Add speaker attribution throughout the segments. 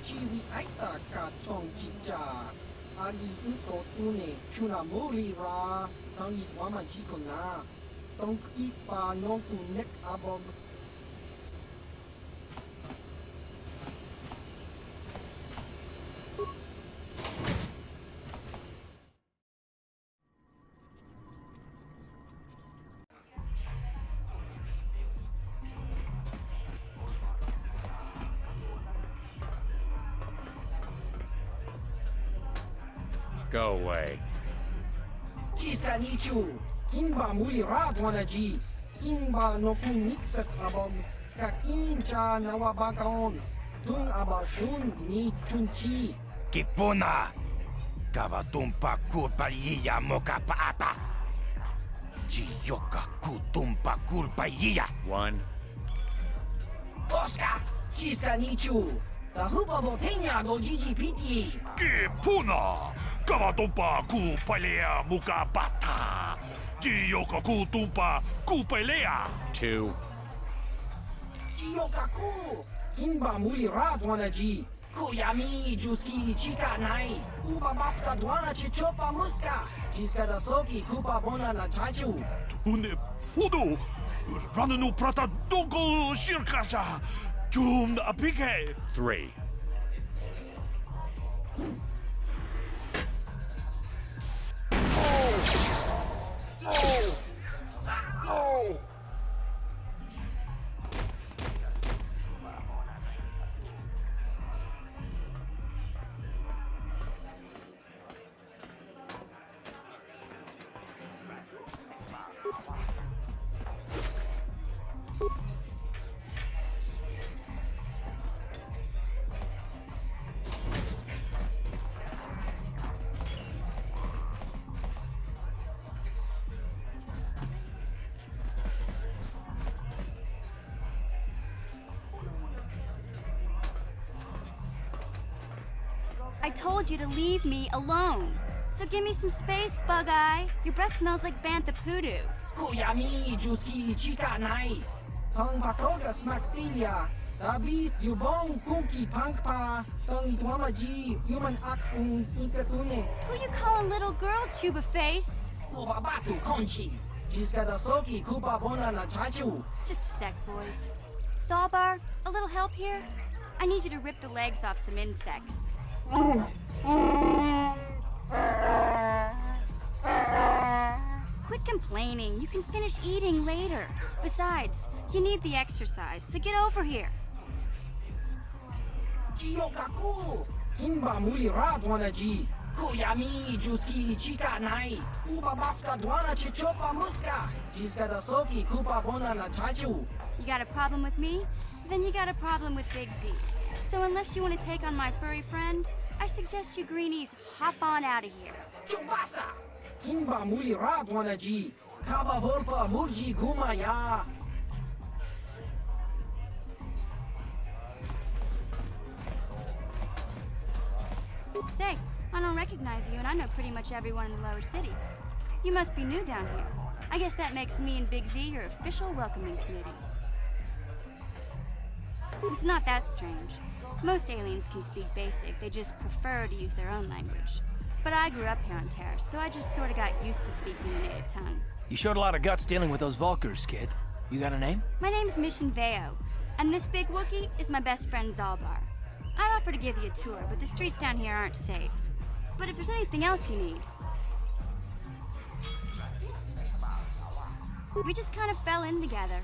Speaker 1: ชีวิตไอตากาจองจิจาอาลีอุโกตุเนชุนาโมรีราทั้งอีกว่ามันชิโกนาต้องกีปาน้องกุนเน็กอาบอง
Speaker 2: Go away.
Speaker 1: Kiskanichu, Kimba Mulira Dwanaji, Kimba no Kunixet Abog, Kakincha Nawabagaon, Tung Abashun ni Chunchi.
Speaker 3: Kipuna! Kavatumpa kulpallia mokapaata! Chiyoka kutumpa kulpallia!
Speaker 2: One.
Speaker 1: Oscar, Kiskanichu, the Hupa Botenia go Gigi Piti.
Speaker 4: Kipuna! Kavatumpa kupalea mukabata! Jiyoka kutumpa kupalea!
Speaker 2: Two.
Speaker 1: Jiyokaku, Kimba Mulira Dwanaji, Kuyami Juski Chika Nai, Uba Baska Dwana Chichopa Muska, Jiska da Soki Kupa Bona na Chachu.
Speaker 4: Tune pudu! Rananu prata donko shirkasha! Jum apike!
Speaker 2: Three.
Speaker 5: I told you to leave me alone. So give me some space, Bug-Eye. Your breath smells like bantha poodoo.
Speaker 1: Kuyami Juski Chika Nai, Tong Patoga Smaktilia, Dabis Yubong Kunki Pankpa, Tong Itwamaji, Human Ak Ikatune,
Speaker 5: Who you calling little girl, Chuba Face?
Speaker 1: Ubabatu Konchi, Jiska da Soki Kupa Bona na Chachu.
Speaker 5: Just a sec, boys. Zalbar, a little help here? I need you to rip the legs off some insects. Quit complaining. You can finish eating later. Besides, you need the exercise, so get over here.
Speaker 1: Jiyokaku, Kimba Mulira Dwanaji, Kuyami Juski Chika Nai, Uba Baska Dwana Chichopa Muska, Jiska da Soki Kupa Bona na Chachu.
Speaker 5: You got a problem with me? Then you got a problem with Big Z. So unless you want to take on my furry friend, I suggest you greenies hop on out of here.
Speaker 1: Chubasa, Kimba Mulira Dwanaji, Kaba Volpa Murji Gumaya.
Speaker 5: Say, I don't recognize you, and I know pretty much everyone in the lower city. You must be new down here. I guess that makes me and Big Z your official welcoming committee. It's not that strange. Most aliens can speak basic, they just prefer to use their own language. But I grew up here on Terra, so I just sort of got used to speaking the native tongue.
Speaker 6: You showed a lot of guts dealing with those Vulkars, kid. You got a name?
Speaker 5: My name's Mission Veo, and this big Wookiee is my best friend Zalbar. I'd offer to give you a tour, but the streets down here aren't safe. But if there's anything else you need... We just kind of fell in together.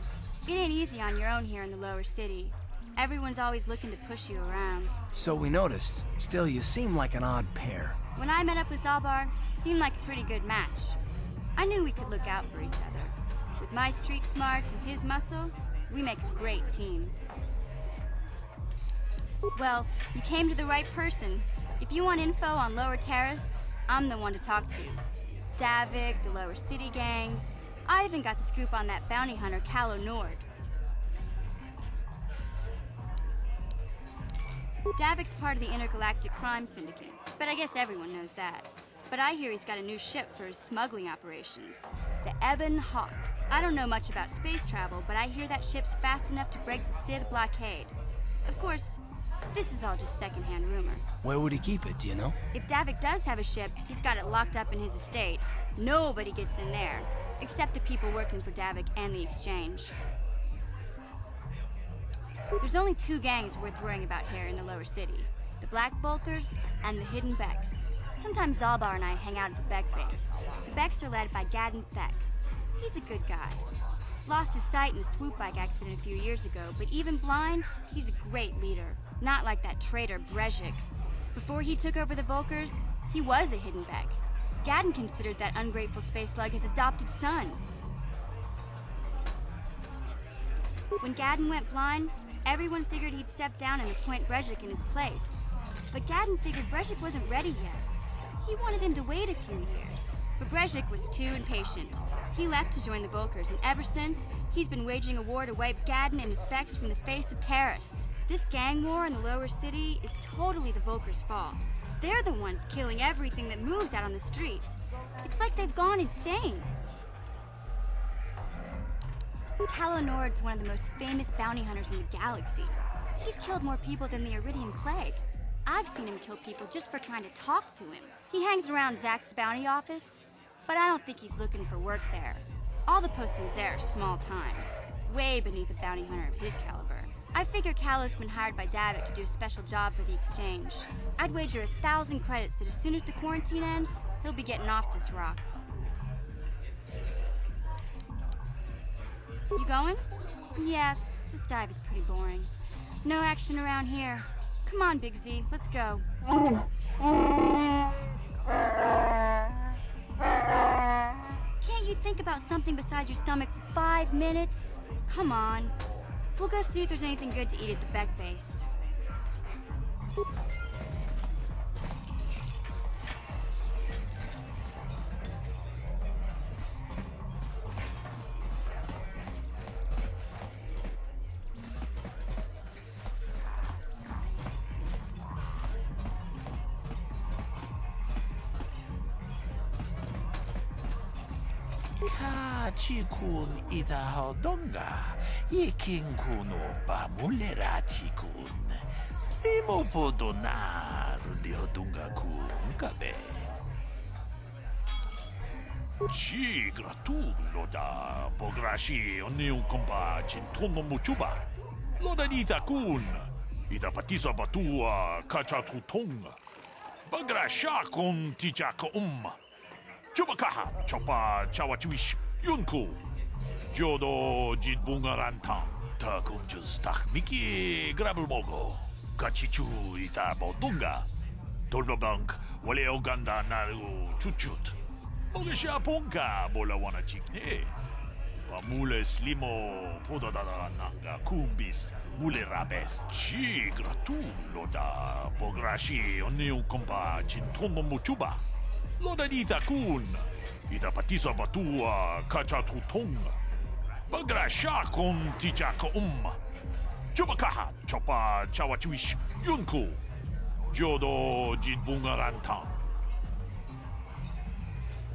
Speaker 5: It ain't easy on your own here in the lower city. Everyone's always looking to push you around.
Speaker 6: So we noticed. Still, you seem like an odd pair.
Speaker 5: When I met up with Zalbar, it seemed like a pretty good match. I knew we could look out for each other. With my street smarts and his muscle, we make a great team. Well, you came to the right person. If you want info on Lower Terrace, I'm the one to talk to. Davik, the Lower City gangs. I even got the scoop on that bounty hunter, Calo Nord. Davik's part of the intergalactic crime syndicate, but I guess everyone knows that. But I hear he's got a new ship for his smuggling operations, the Ebon Hawk. I don't know much about space travel, but I hear that ship's fast enough to break the Sith blockade. Of course, this is all just secondhand rumor.
Speaker 6: Where would he keep it, do you know?
Speaker 5: If Davik does have a ship, he's got it locked up in his estate. Nobody gets in there, except the people working for Davik and the Exchange. There's only two gangs worth worrying about here in the lower city. The Black Bulkers and the Hidden Becks. Sometimes Zalbar and I hang out at the Beck base. The Becks are led by Gadden Thek. He's a good guy. Lost his sight in the swoop bike accident a few years ago, but even blind, he's a great leader. Not like that traitor Brezhik. Before he took over the Volkers, he was a Hidden Beck. Gadden considered that ungrateful space slug his adopted son. When Gadden went blind, everyone figured he'd step down and appoint Brezhik in his place. But Gadden figured Brezhik wasn't ready yet. He wanted him to wait a few years. But Brezhik was too impatient. He left to join the Volkers, and ever since, he's been waging a war to wipe Gadden and his Becks from the face of Terrace. This gang war in the lower city is totally the Volkers' fault. They're the ones killing everything that moves out on the streets. It's like they've gone insane. Calo Nord's one of the most famous bounty hunters in the galaxy. He's killed more people than the Iridian Plague. I've seen him kill people just for trying to talk to him. He hangs around Zack's bounty office, but I don't think he's looking for work there. All the postings there are small time, way beneath a bounty hunter of his caliber. I figure Calo's been hired by Davik to do a special job for the Exchange. I'd wager 1,000 credits that as soon as the quarantine ends, he'll be getting off this rock. You going? Yeah, this dive is pretty boring. No action around here. Come on, Big Z, let's go. Can't you think about something besides your stomach for 5 minutes? Come on. We'll go see if there's anything good to eat at the Beck base.
Speaker 3: Chikun itahodonga, ikin kuno pamulera chikun. Slimo podonar diodunga kun kabe.
Speaker 4: Ci gratulo pograshi oniu kompa cintono muchuba. Loda ita kun, ita patisa batua kachatutonga. Bagrasha kon tichaka Chubakaha, chopa chawachiwish, yunku. Jodo jitbungaranta, takunjustak miki grabulmogo. Kachichu ita bodunga. Tolbabank, wale oganda naru chuchut. Mogesha ponka, bola wana chikne. Pamule slimo podadada nanga kumbist. Mule rabes chi gratulo da pograshi oniu kompa cintono muchuba. Loda ita kun, ita patisa batua kachatutonga. Bagrasha kon tichaka Chubakaha, chopa chawachiwish, yunku. Jodo jitbungaranta.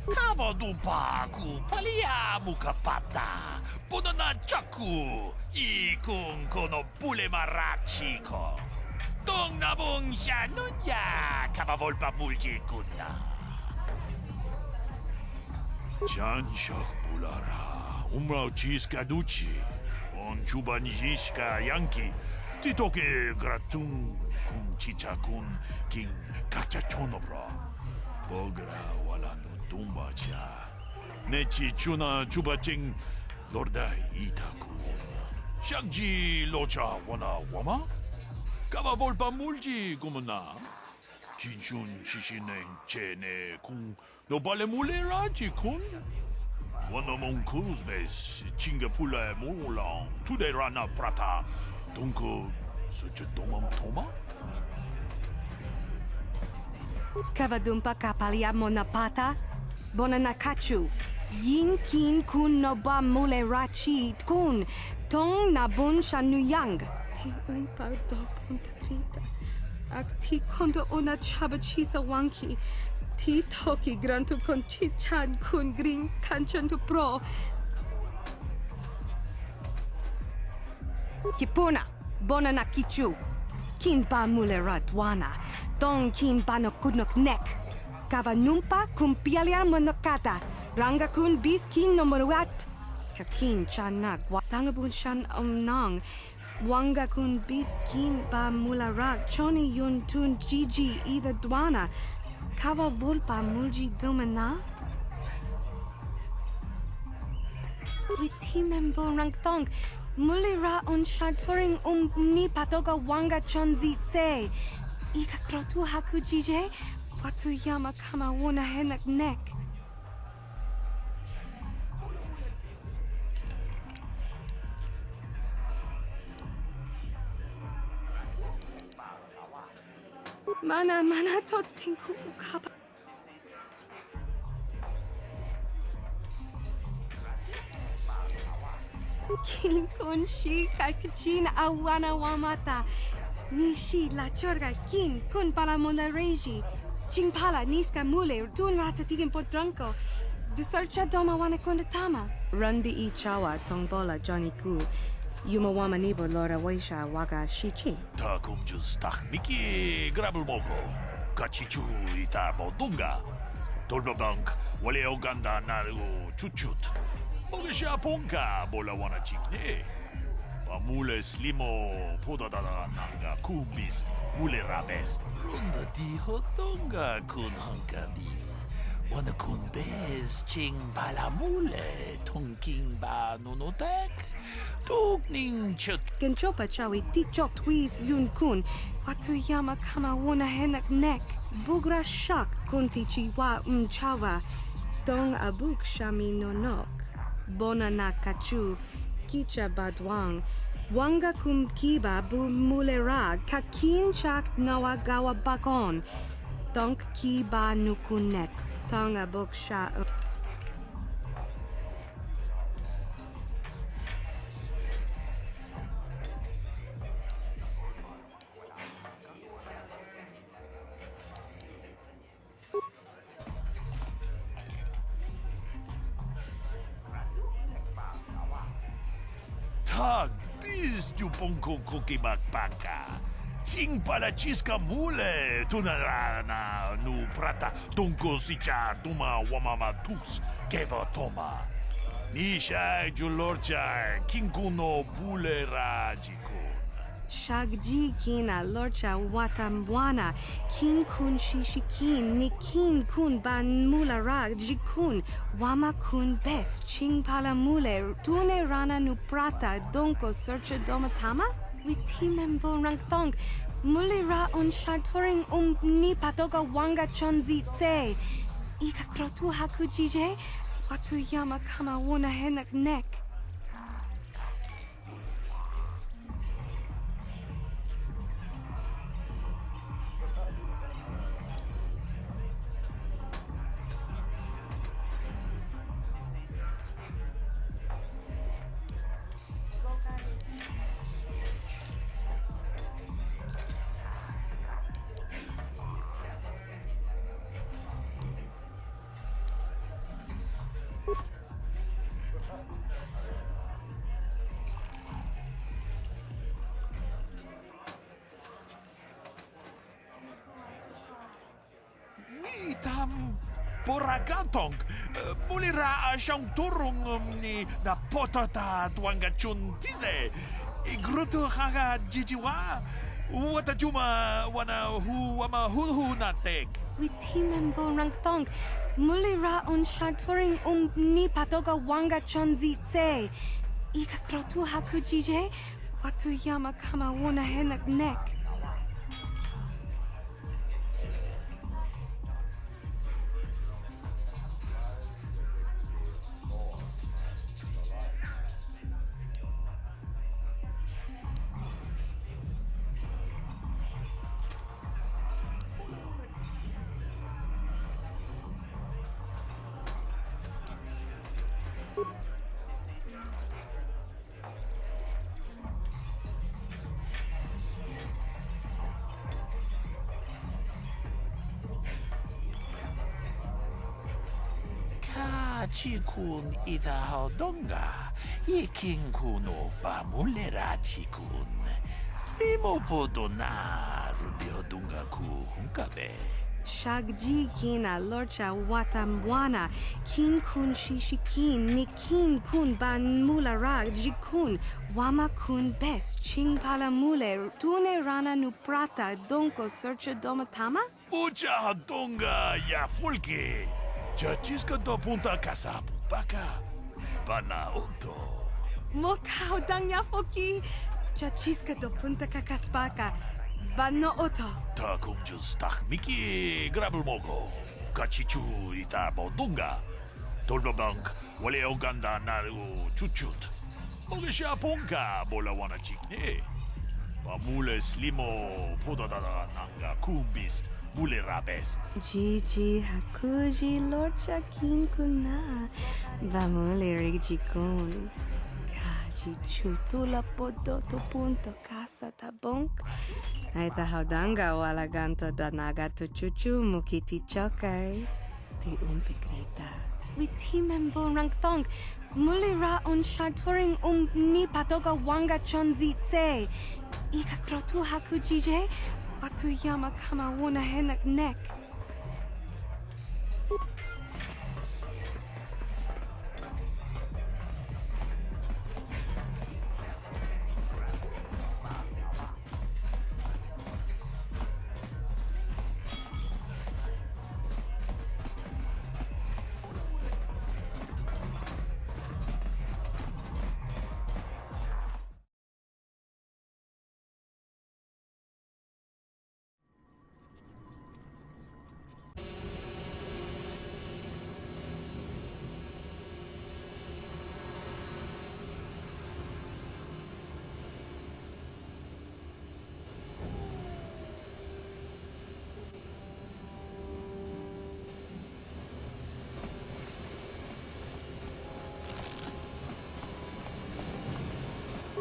Speaker 3: Kavadumpa ku palia mukapata. Punana chaku, ikun kono pule marachiko. Tong nabong siya nunya, kavavolpa mulji kunna.
Speaker 4: Janshak bulara, umrao chiska duchi, on chubanjiska yanki, titoke gratun kun chichakun kin kachachonobra. Bogra wala no tumba cha. Nechi chuna chubaching lorda itakun. Shakji locha wana wama? Kava volpa mulji gumana. Kinshun shishineng chene kun. No bale mulera chikun. Wana mon kuzbes chingapula mulang. Tude rana prata. Dunko such a domam toma?
Speaker 7: Kavadumpa kapalia monapata, bonanakachu, yin kin kun noba mule rachi kun, tong nabun shanuyang. Ti un pardo punta krita, Ak ti kondo ona chaba chisa wanki. Ti toki grantu con chichan kun green kanchan to pro. Kipuna, bona na kichu. Kin ba mulera dwana. Don kin ba no kudnok nek. Kava numpa kumpialia monokata. Ranga kun bis kin no moruat. Kakin chan na guatangabun shan omnong. Wanga kun bis kin ba mulara. Choni yun tun gigi either dwana. Kava volpa mulji gumana. Witi membo rangtong. Mulira on shaturing ni patoga wanga chonzi tse. Ika krotu haku jije. Watu yama kama wona henak nek. Mana to tinku ukaba. Kin kun shi kakichin awana wamata. Nishi la chorga kin kun pala mula reji. Ching pala niska mule tun rata tigin potranko. Disarcha doma wana kondatama. Rundi I chawa tongbola Johnny Ku. Yuma wama nibo lora waisha waga shichi.
Speaker 4: Ta kumjus tahmiki grabul moko. Kachichu ita bodunga. Tolbabank wale oganda naru chuchut. Mogesha ponka bola wana chikne. Pamule slimo podadada nanga kumbis mule rabes. Runda di hotonga kun hankabi. Wana kun bez ching palamule tongking ba nunotek. Tugning chut.
Speaker 7: Genchopa chawi tikchok twis yun kun. Watu yama kama wona henak nek. Bugra shak kunti chiwa mchawa. Dong abuk shami nonok. Bona na kachu. Kicha badwang. Wanga kum kiba bu mulera. Kakin chak nawa gawa bakon. Donk kiba nukunek. Tong abuk sha.
Speaker 4: Tag bis tu ponko koki bakpaka. Ching pala chiska mule tunarana nu prata tonko sicha tuma wamama tus keba toma. Nisha julorcha kinkuno bule rajikun.
Speaker 7: Shagji kina lorcha watamwana. Kin kun shishikin. Ni kin kun ban mulara jikun. Wama kun bes. Ching pala mule. Tune rana nu prata. Donko searcha domatama? Witi membo rangtong. Mulira on shaturing ni patoga wanga chonzi tse. Ika krotu haku jije. Watu yama kama wona henak nek.
Speaker 4: Tam boragatong mulira siyang turong ni na potata tuanga chun tize. Igruto haga jijiwa. Wata juma wana hu wama hu natek.
Speaker 7: Witi membo rangtong. Mulira on shaturing ni patoga wanga chonzi tse. Ika krotu haku jije. Watu yama kama wona henak nek.
Speaker 3: Ita chikun ita haudonga. Ikin kuno pa mulera chikun. Slimo podona rubiodunga ku hunkabe.
Speaker 7: Shagji kina lorcha watamwana kin kun shishikin nikin kun ban mulara jikun wama kun bes ching palamule tune rana nuprata donko searcha domatama.
Speaker 3: Ucha haudonga ya fulke. Chachiska do punta casa pupaka. Bana auto.
Speaker 7: Mokao dang yafoki chachiska do punta kakaspaka. Bano oto.
Speaker 3: Ta kumjus tak miki grabel mogo. Kachichu ita bodunga. Tolbabank wale oganda na chuchut. Mogesha ponka bola wana chikne. Pamule slimo podadada nanga kumbist mule rabes.
Speaker 7: Gigi hakuji lorcha kin kuna. Bamule rigikun. Kaji chutula podoto punto casa tabonk. Aita haudanga wala ganto da nagato chuchu mukiti chokai. Ti umpigrita. Witi membo rangthong. Mulira on shaturing ni patoga wanga chonzi tse. Ika krotu hakujije. Watu yama kama wuna henak nek.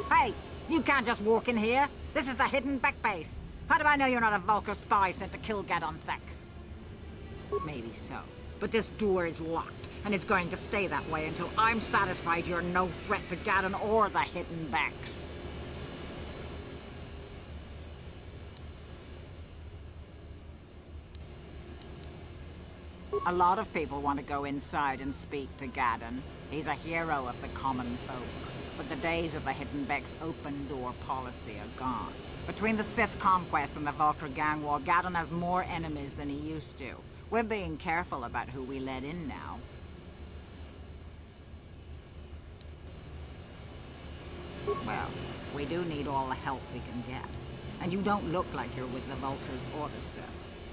Speaker 8: Hey, you can't just walk in here. This is the hidden back base. How do I know you're not a Vulcar spy sent to kill Gadon Thek? Maybe so. But this door is locked, and it's going to stay that way until I'm satisfied you're no threat to Gadon or the hidden backs. A lot of people want to go inside and speak to Gadon. He's a hero of the common folk. But the days of the Hidden Beck's open-door policy are gone. Between the Sith conquest and the Vulcar gang war, Gadon has more enemies than he used to. We're being careful about who we let in now. Well, we do need all the help we can get. And you don't look like you're with the Vulcars or the Sith.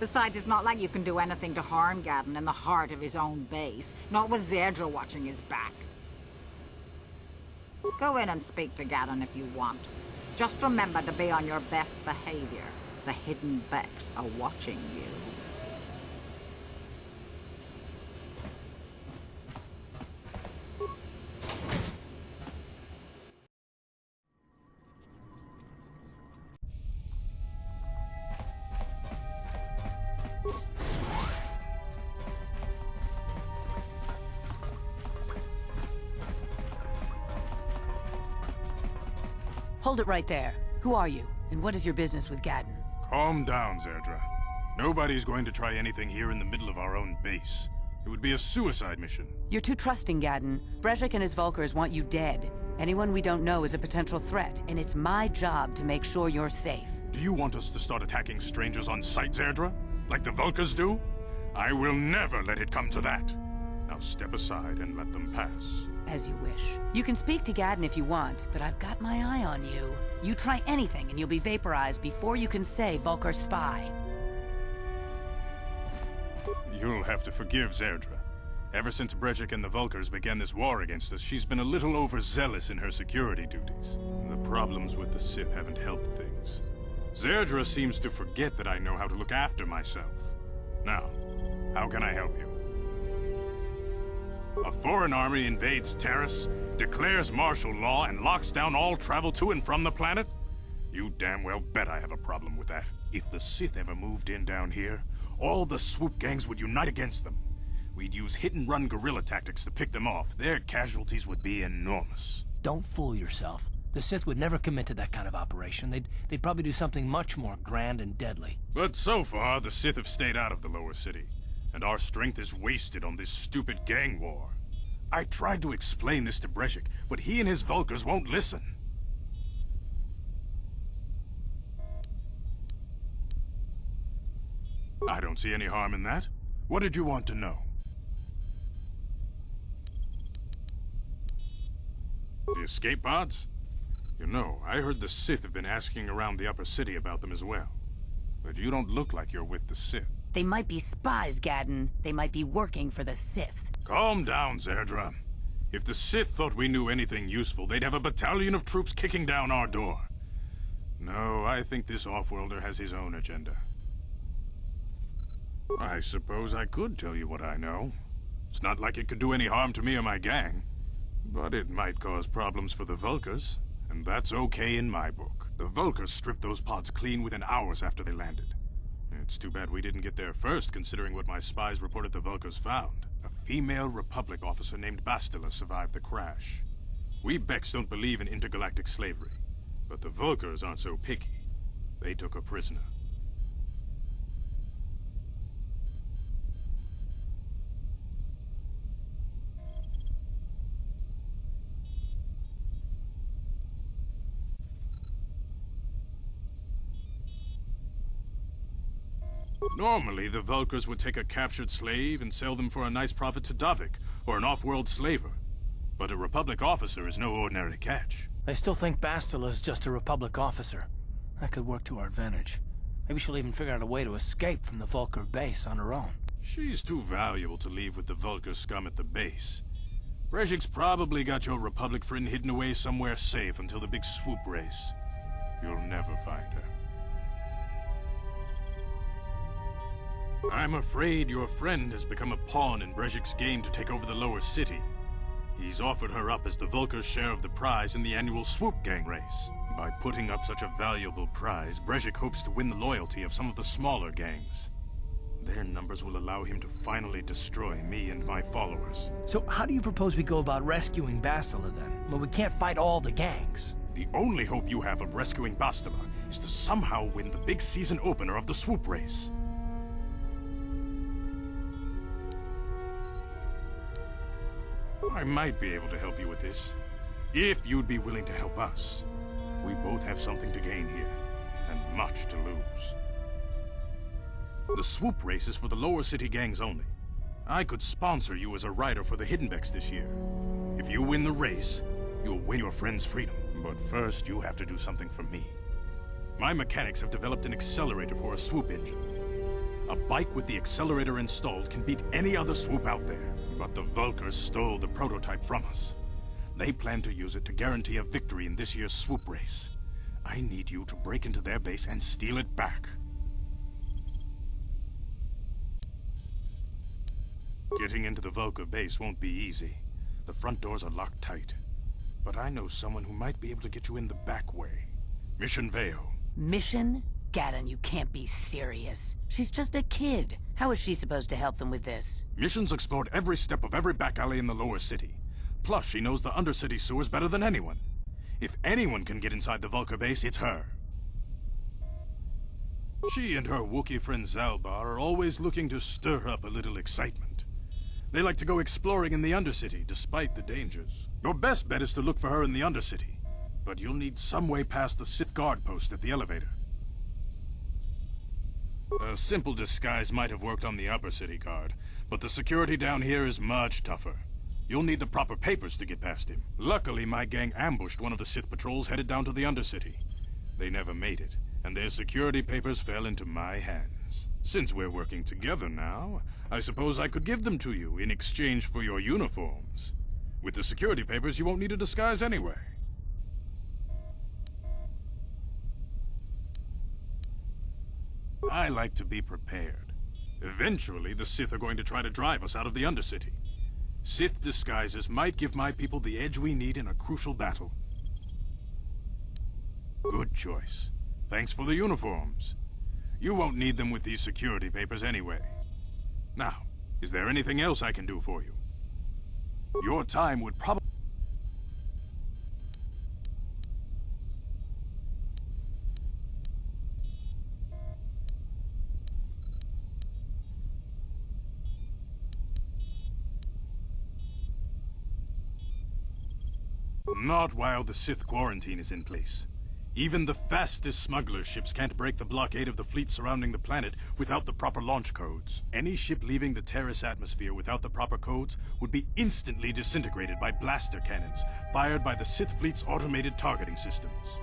Speaker 8: Besides, it's not like you can do anything to harm Gadon in the heart of his own base. Not with Zedra watching his back. Go in and speak to Gadon if you want. Just remember to be on your best behavior. The Hidden Becks are watching you.
Speaker 6: Hold it right there. Who are you, and what is your business with Gadon?
Speaker 9: Calm down, Zerdra. Nobody's going to try anything here in the middle of our own base. It would be a suicide mission.
Speaker 6: You're too trusting, Gadon. Brezhik and his Vulcars want you dead. Anyone we don't know is a potential threat, and it's my job to make sure you're safe.
Speaker 9: Do you want us to start attacking strangers on sight, Zerdra? Like the Vulcars do? I will never let it come to that. Now step aside and let them pass.
Speaker 6: As you wish. You can speak to Gadon if you want, but I've got my eye on you. You try anything and you'll be vaporized before you can say Vulcar spy.
Speaker 9: You'll have to forgive Zerdra. Ever since Brezhik and the Vulcars began this war against us, she's been a little overzealous in her security duties. The problems with the Sith haven't helped things. Zerdra seems to forget that I know how to look after myself. Now, how can I help you? A foreign army invades Terrace, declares martial law, and locks down all travel to and from the planet? You damn well bet I have a problem with that. If the Sith ever moved in down here, all the swoop gangs would unite against them. We'd use hit-and-run guerrilla tactics to pick them off. Their casualties would be enormous.
Speaker 10: Don't fool yourself. The Sith would never commit to that kind of operation. They'd probably do something much more grand and deadly.
Speaker 9: But so far, the Sith have stayed out of the lower city, and our strength is wasted on this stupid gang war. I tried to explain this to Brezhik, but he and his Vulkars won't listen. I don't see any harm in that. What did you want to know? The escape pods? You know, I heard the Sith have been asking around the upper city about them as well. But you don't look like you're with the Sith.
Speaker 6: They might be spies, Gadden. They might be working for the Sith.
Speaker 9: Calm down, Zerdra. If the Sith thought we knew anything useful, they'd have a battalion of troops kicking down our door. No, I think this off-worlder has his own agenda. I suppose I could tell you what I know. It's not like it could do any harm to me or my gang. But it might cause problems for the Vulkars, and that's okay in my book. The Vulkars stripped those pods clean within hours after they landed. It's too bad we didn't get there first, considering what my spies reported the Vulkars found. A female Republic officer named Bastila survived the crash. We Becks don't believe in intergalactic slavery, but the Vulkars aren't so picky. They took her prisoner. Normally, the Vulkars would take a captured slave and sell them for a nice profit to Davik, or an off-world slaver. But a Republic officer is no ordinary catch.
Speaker 10: I still think Bastila's just a Republic officer. That could work to our advantage. Maybe she'll even figure out a way to escape from the Vulkar base on her own.
Speaker 9: She's too valuable to leave with the Vulkar scum at the base. Brezhik's probably got your Republic friend hidden away somewhere safe until the big swoop race. You'll never find her. I'm afraid your friend has become a pawn in Brezhik's game to take over the lower city. He's offered her up as the Vulkar's share of the prize in the annual swoop gang race. By putting up such a valuable prize, Brezhik hopes to win the loyalty of some of the smaller gangs. Their numbers will allow him to finally destroy me and my followers.
Speaker 10: So how do you propose we go about rescuing Bastila then? Well, we can't fight all the gangs.
Speaker 9: The only hope you have of rescuing Bastila is to somehow win the big season opener of the swoop race. I might be able to help you with this, if you'd be willing to help us. We both have something to gain here, and much to lose. The swoop race is for the lower city gangs only. I could sponsor you as a rider for the Hidden Becks this year. If you win the race, you'll win your friend's freedom. But first, you have to do something for me. My mechanics have developed an accelerator for a swoop engine. A bike with the accelerator installed can beat any other swoop out there. But the Vulkars stole the prototype from us. They plan to use it to guarantee a victory in this year's swoop race. I need you to break into their base and steal it back. Getting into the Vulkar base won't be easy. The front doors are locked tight. But I know someone who might be able to get you in the back way. Mission Veo.
Speaker 6: Mission? Gadden, you can't be serious. She's just a kid. How is she supposed to help them with this?
Speaker 9: Mission's explored every step of every back alley in the lower city. Plus, she knows the undercity sewers better than anyone. If anyone can get inside the Vulkar base, it's her. She and her Wookiee friend Zalbar are always looking to stir up a little excitement. They like to go exploring in the undercity, despite the dangers. Your best bet is to look for her in the undercity. But you'll need some way past the Sith guard post at the elevator. A simple disguise might have worked on the upper city guard, but the security down here is much tougher. You'll need the proper papers to get past him. Luckily, my gang ambushed one of the Sith patrols headed down to the undercity. They never made it, and their security papers fell into my hands. Since we're working together now, I suppose I could give them to you in exchange for your uniforms. With the security papers, you won't need a disguise anyway. I like to be prepared. Eventually, the Sith are going to try to drive us out of the Undercity. Sith disguises might give my people the edge we need in a crucial battle. Good choice. Thanks for the uniforms. You won't need them with these security papers anyway. Now, Is there anything else I can do for you? Your time would probably... Not while the Sith quarantine is in place. Even the fastest smuggler ships can't break the blockade of the fleet surrounding the planet without the proper launch codes. Any ship leaving the Terrace atmosphere without the proper codes would be instantly disintegrated by blaster cannons fired by the Sith fleet's automated targeting systems.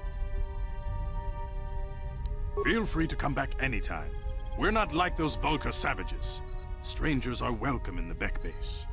Speaker 9: Feel free to come back anytime. We're not like those Vulkar savages. Strangers are welcome in the Beck base.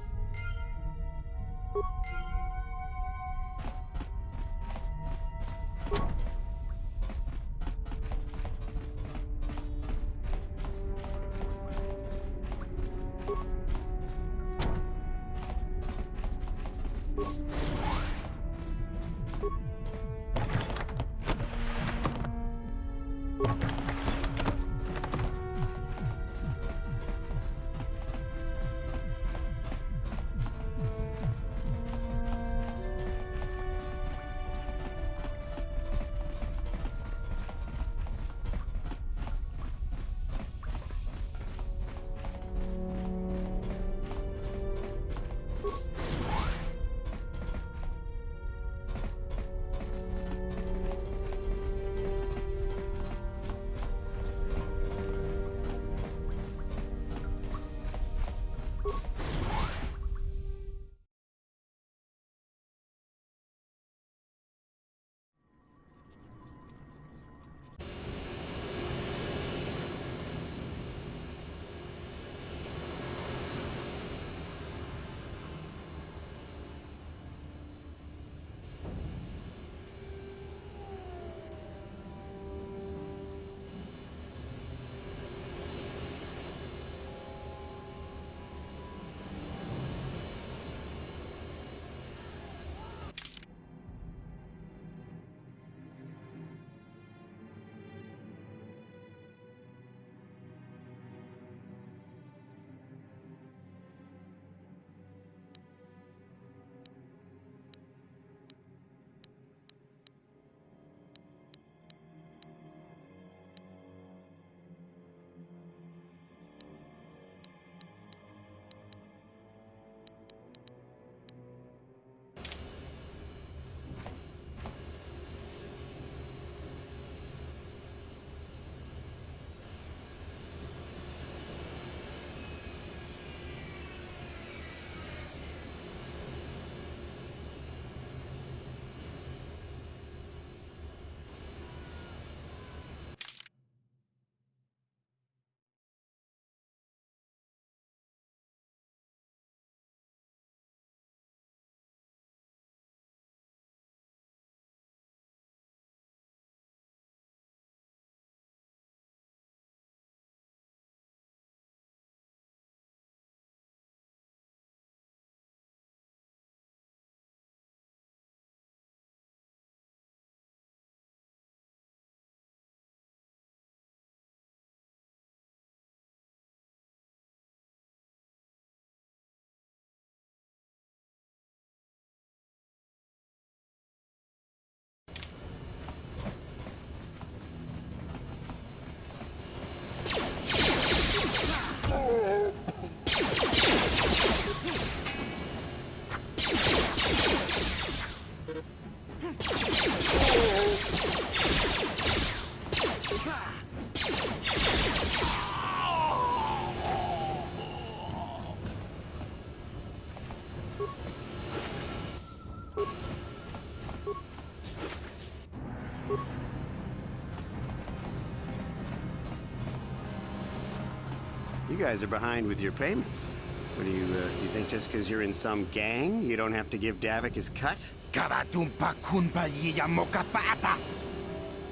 Speaker 11: You guys are behind with your payments. What do you think just because you're in some gang, you don't have to give Davik his cut?
Speaker 12: Karatumpa kunpa yiyamokapata!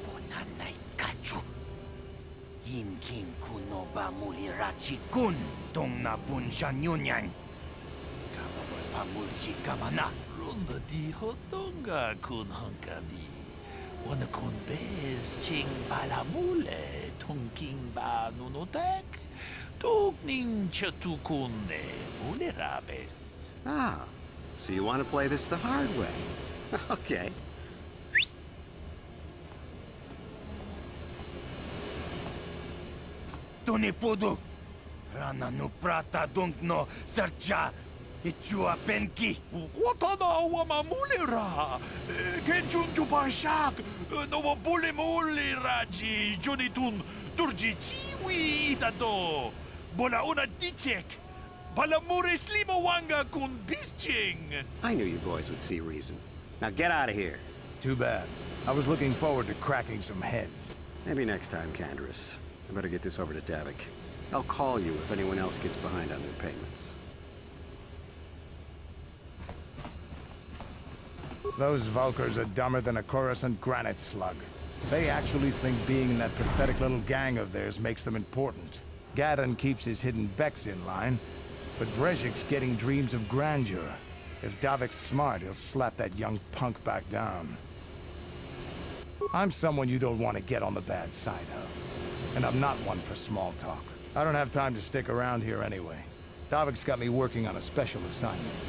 Speaker 12: Ponanay kachu! Yinkin kunoba mulirachi kun! Tong na bunshan yunyan! Kababa mulchi kabana!
Speaker 4: Runda di hotonga kun hankabi. Wana kun bez ching palamule. Tongking ba nunotek. Tugning chatukunde mulerabes.
Speaker 11: Ah, so you want to play this the hard way? Okay.
Speaker 12: Tuni pudu. Rana nu prata dunk no sercha. Ichua penki.
Speaker 4: Watana wama mulera. Kenjun jupashak. Nova bule mulera ji jonitun. Turji chiwi itato. Bola una dichek. Balamure slimo wanga kun bisching.
Speaker 11: I knew you boys would see reason. Now get out of here.
Speaker 13: Too bad. I was looking forward to cracking some heads.
Speaker 11: Maybe next time, Canderous. I better get this over to Davik. I'll call you if anyone else gets behind on their payments.
Speaker 13: Those Vulkars are dumber than a Coruscant granite slug. They actually think being in that pathetic little gang of theirs makes them important. Gadon keeps his hidden Becks in line, but Brezhik's getting dreams of grandeur. If Davik's smart, he'll slap that young punk back down. I'm someone you don't want to get on the bad side of. And I'm not one for small talk. I don't have time to stick around here anyway. Davik's got me working on a special assignment.